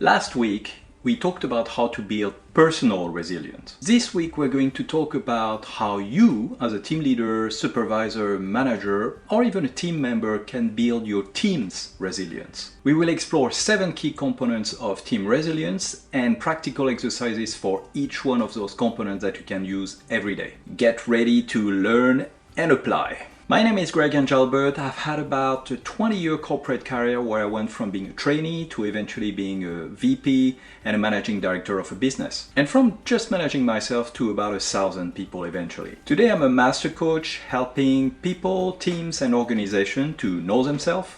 Last week, we talked about how to build personal resilience. This week, we're going to talk about how you, as a team leader, supervisor, manager, or even a team member, can build your team's resilience. We will explore 7 key components of team resilience and practical exercises for each one of those components that you can use every day. Get ready to learn and apply. My name is Greg Angelbert. I've had about a 20-year corporate career where I went from being a trainee to eventually being a VP and a managing director of a business. And from just managing myself to about 1,000 people eventually. Today I'm a master coach helping people, teams and organizations to know themselves,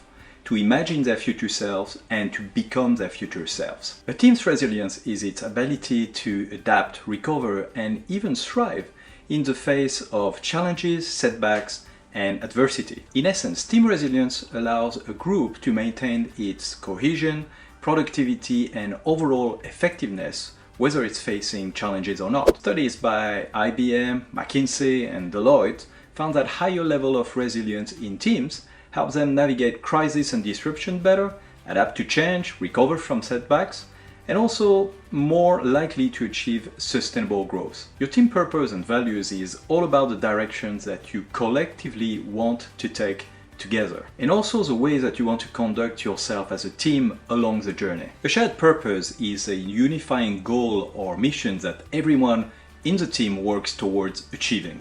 to imagine their future selves and to become their future selves. A team's resilience is its ability to adapt, recover and even thrive in the face of challenges, setbacks, and adversity. In essence, team resilience allows a group to maintain its cohesion, productivity, and overall effectiveness, whether it's facing challenges or not. Studies by IBM, McKinsey, and Deloitte found that higher level of resilience in teams helps them navigate crisis and disruption better, adapt to change, recover from setbacks, and also more likely to achieve sustainable growth. Your team purpose and values is all about the directions that you collectively want to take together, and also the way that you want to conduct yourself as a team along the journey. A shared purpose is a unifying goal or mission that everyone in the team works towards achieving.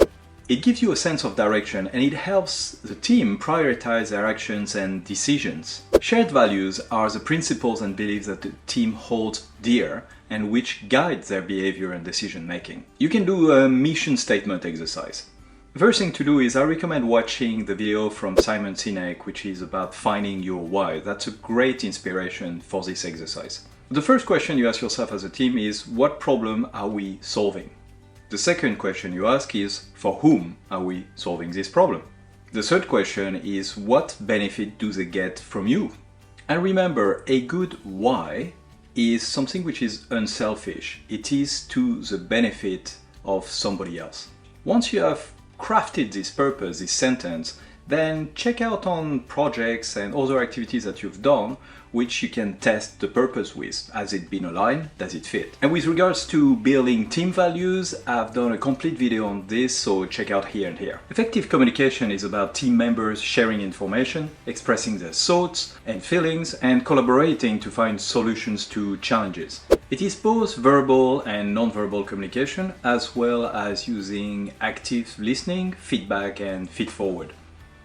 It gives you a sense of direction and it helps the team prioritize their actions and decisions. Shared values are the principles and beliefs that the team holds dear and which guide their behavior and decision making. You can do a mission statement exercise. The first thing to do is I recommend watching the video from Simon Sinek, which is about finding your why. That's a great inspiration for this exercise. The first question you ask yourself as a team is, what problem are we solving? The second question you ask is, for whom are we solving this problem? The third question is, what benefit do they get from you? And remember, a good why is something which is unselfish. It is to the benefit of somebody else. Once you have crafted this purpose, this sentence, then check out on projects and other activities that you've done which you can test the purpose with. Has it been aligned? Does it fit? And with regards to building team values, I've done a complete video on this, so check out here and here. Effective communication is about team members sharing information, expressing their thoughts and feelings, and collaborating to find solutions to challenges. It is both verbal and non-verbal communication, as well as using active listening, feedback, and feed-forward.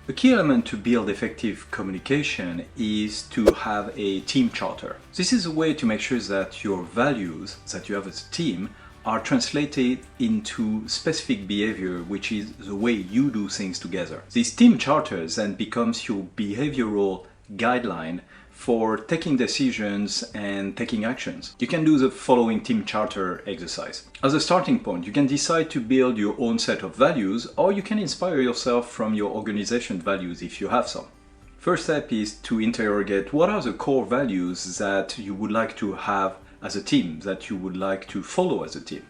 The key element to build effective communication is to have a team charter. This is a way to make sure that your values that you have as a team are translated into specific behavior, which is the way you do things together. This team charter then becomes your behavioral guideline for taking decisions and taking actions. You can do the following team charter exercise. As a starting point, you can decide to build your own set of values, or you can inspire yourself from your organization values if you have some. First step is to interrogate what are the core values that you would like to have as a team, that you would like to follow as a team.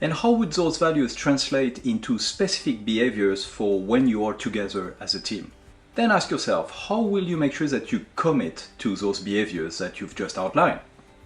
And how would those values translate into specific behaviors for when you are together as a team? Then ask yourself, how will you make sure that you commit to those behaviors that you've just outlined?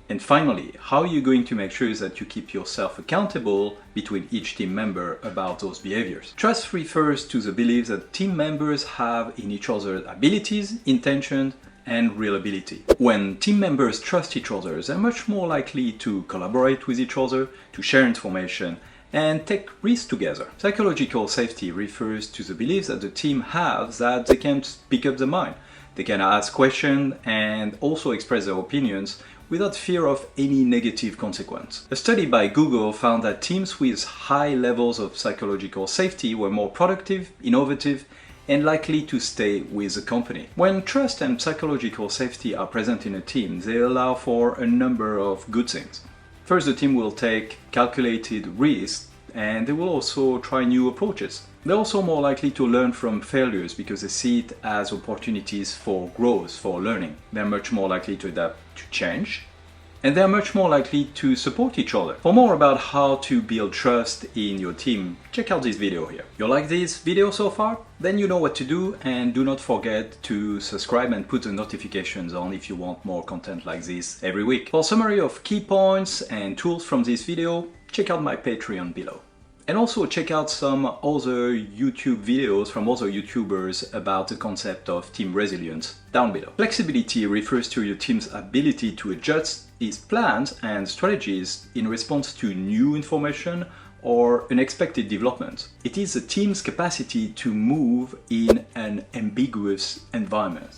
And finally, how are you going to make sure that you keep yourself accountable between each team member about those behaviors? Trust refers to the belief that team members have in each other's abilities, intentions, and reliability. When team members trust each other, they're much more likely to collaborate with each other, to share information, and take risks together. Psychological safety refers to the belief that the team has that they can speak up their mind. They can ask questions and also express their opinions without fear of any negative consequence. A study by Google found that teams with high levels of psychological safety were more productive, innovative, and likely to stay with the company. When trust and psychological safety are present in a team, they allow for a number of good things. First, the team will take calculated risks and they will also try new approaches. They're also more likely to learn from failures because they see it as opportunities for growth, for learning. They're much more likely to adapt to change and they're much more likely to support each other. For more about how to build trust in your team, check out this video here. You like this video so far? Then you know what to do, and do not forget to subscribe and put the notifications on if you want more content like this every week. For a summary of key points and tools from this video, check out my Patreon below. And also check out some other YouTube videos from other YouTubers about the concept of team resilience down below. Flexibility refers to your team's ability to adjust its plans and strategies in response to new information or unexpected development. It is a team's capacity to move in an ambiguous environment.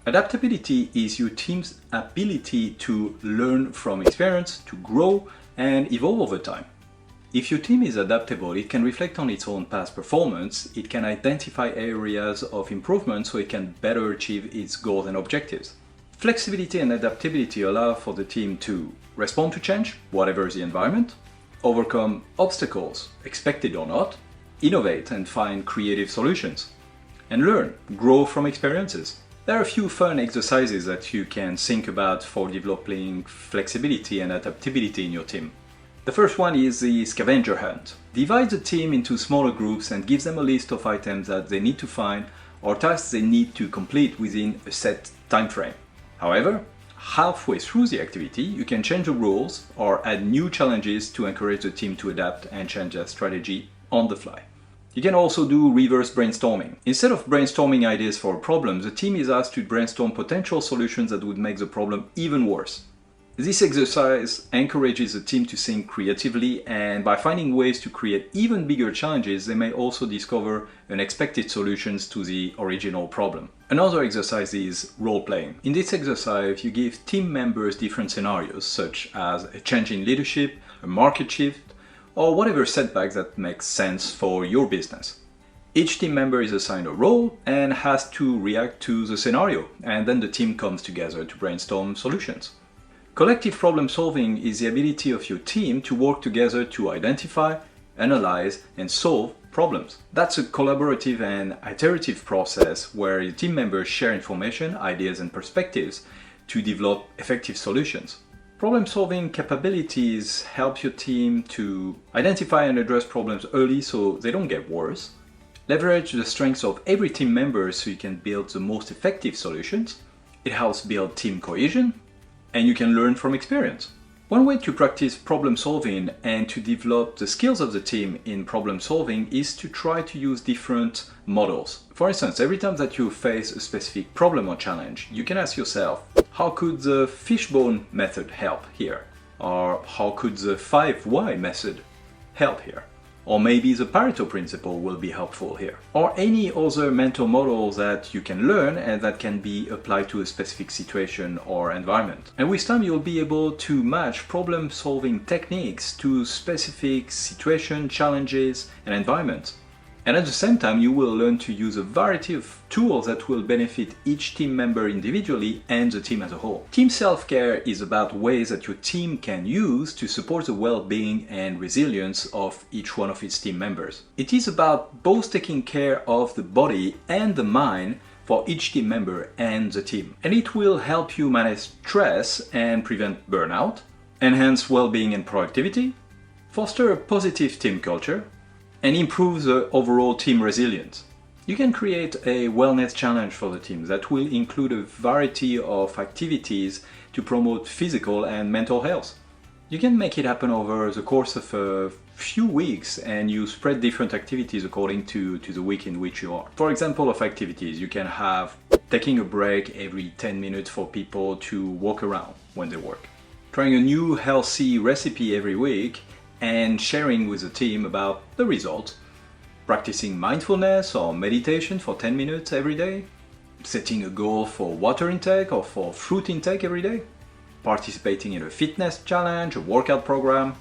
Adaptability is your team's ability to learn from experience, to grow and evolve over time. If your team is adaptable, it can reflect on its own past performance, it can identify areas of improvement so it can better achieve its goals and objectives. Flexibility and adaptability allow for the team to respond to change, whatever the environment, overcome obstacles, expected or not, innovate and find creative solutions, and learn, grow from experiences. There are a few fun exercises that you can think about for developing flexibility and adaptability in your team. The first one is the scavenger hunt. Divide the team into smaller groups and give them a list of items that they need to find or tasks they need to complete within a set time frame. However, halfway through the activity, you can change the rules or add new challenges to encourage the team to adapt and change their strategy on the fly. You can also do reverse brainstorming. Instead of brainstorming ideas for a problem, the team is asked to brainstorm potential solutions that would make the problem even worse. This exercise encourages the team to think creatively, and by finding ways to create even bigger challenges, they may also discover unexpected solutions to the original problem. Another exercise is role-playing. In this exercise, you give team members different scenarios, such as a change in leadership, a market shift, or whatever setback that makes sense for your business. Each team member is assigned a role and has to react to the scenario, and then the team comes together to brainstorm solutions. Collective problem solving is the ability of your team to work together to identify, analyze, and solve problems. That's a collaborative and iterative process where your team members share information, ideas, and perspectives to develop effective solutions. Problem-solving capabilities help your team to identify and address problems early so they don't get worse. Leverage the strengths of every team member so you can build the most effective solutions. It helps build team cohesion, and you can learn from experience. One way to practice problem solving and to develop the skills of the team in problem solving is to try to use different models. For instance, every time that you face a specific problem or challenge, you can ask yourself, how could the fishbone method help here? Or how could the 5 why method help here? Or maybe the Pareto principle will be helpful here. Or any other mental model that you can learn and that can be applied to a specific situation or environment. And with time you'll be able to match problem-solving techniques to specific situations, challenges, and environments. And at the same time you will learn to use a variety of tools that will benefit each team member individually and the team as a whole. Team self-care is about ways that your team can use to support the well-being and resilience of each one of its team members. It is about both taking care of the body and the mind for each team member and the team. And it will help you manage stress and prevent burnout, enhance well-being and productivity, foster a positive team culture, and improve the overall team resilience. You can create a wellness challenge for the team that will include a variety of activities to promote physical and mental health. You can make it happen over the course of a few weeks, and you spread different activities according to the week in which you are. For example of activities, you can have taking a break every 10 minutes for people to walk around when they work, trying a new healthy recipe every week, and sharing with the team about the results, practicing mindfulness or meditation for 10 minutes every day, setting a goal for water intake or for fruit intake every day, participating in a fitness challenge, a workout program,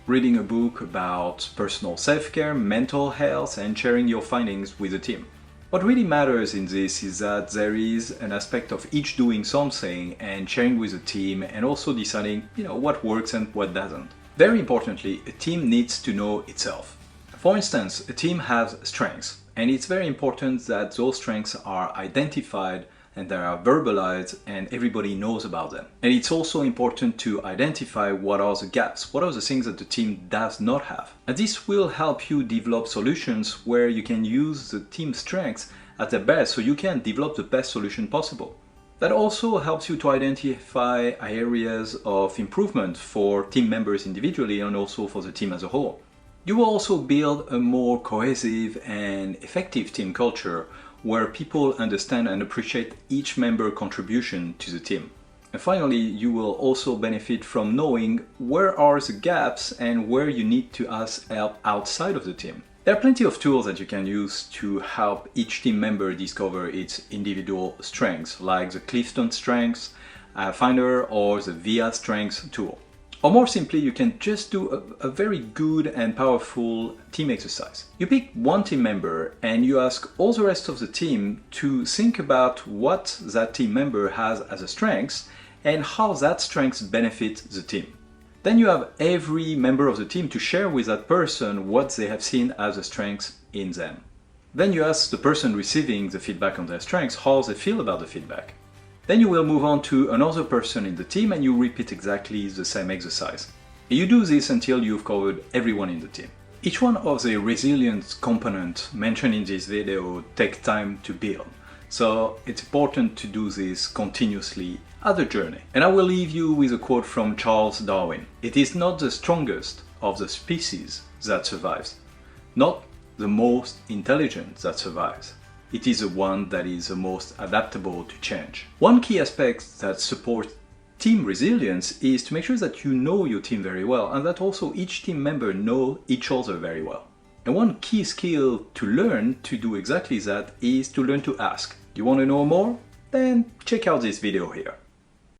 reading a book about personal self-care, mental health, and sharing your findings with the team. What really matters in this is that there is an aspect of each doing something and sharing with the team, and also deciding, what works and what doesn't. Very importantly, a team needs to know itself. For instance, a team has strengths, and it's very important that those strengths are identified and they are verbalized and everybody knows about them. And it's also important to identify what are the gaps, what are the things that the team does not have. And this will help you develop solutions where you can use the team's strengths at their best so you can develop the best solution possible. That also helps you to identify areas of improvement for team members individually and also for the team as a whole. You will also build a more cohesive and effective team culture where people understand and appreciate each member's contribution to the team. And finally, you will also benefit from knowing where are the gaps and where you need to ask help outside of the team. There are plenty of tools that you can use to help each team member discover its individual strengths, like the Clifton Strengths Finder or the VIA Strengths tool. Or more simply, you can just do a very good and powerful team exercise. You pick one team member and you ask all the rest of the team to think about what that team member has as a strength and how that strength benefits the team. Then you have every member of the team to share with that person what they have seen as a strength in them. Then you ask the person receiving the feedback on their strengths how they feel about the feedback. Then you will move on to another person in the team and you repeat exactly the same exercise. You do this until you've covered everyone in the team. Each one of the resilience components mentioned in this video takes time to build. So it's important to do this continuously as a journey. And I will leave you with a quote from Charles Darwin. It is not the strongest of the species that survives, not the most intelligent that survives. It is the one that is the most adaptable to change. One key aspect that supports team resilience is to make sure that you know your team very well and that also each team member know each other very well. And one key skill to learn to do exactly that is to learn to ask. You want to know more? Then check out this video here.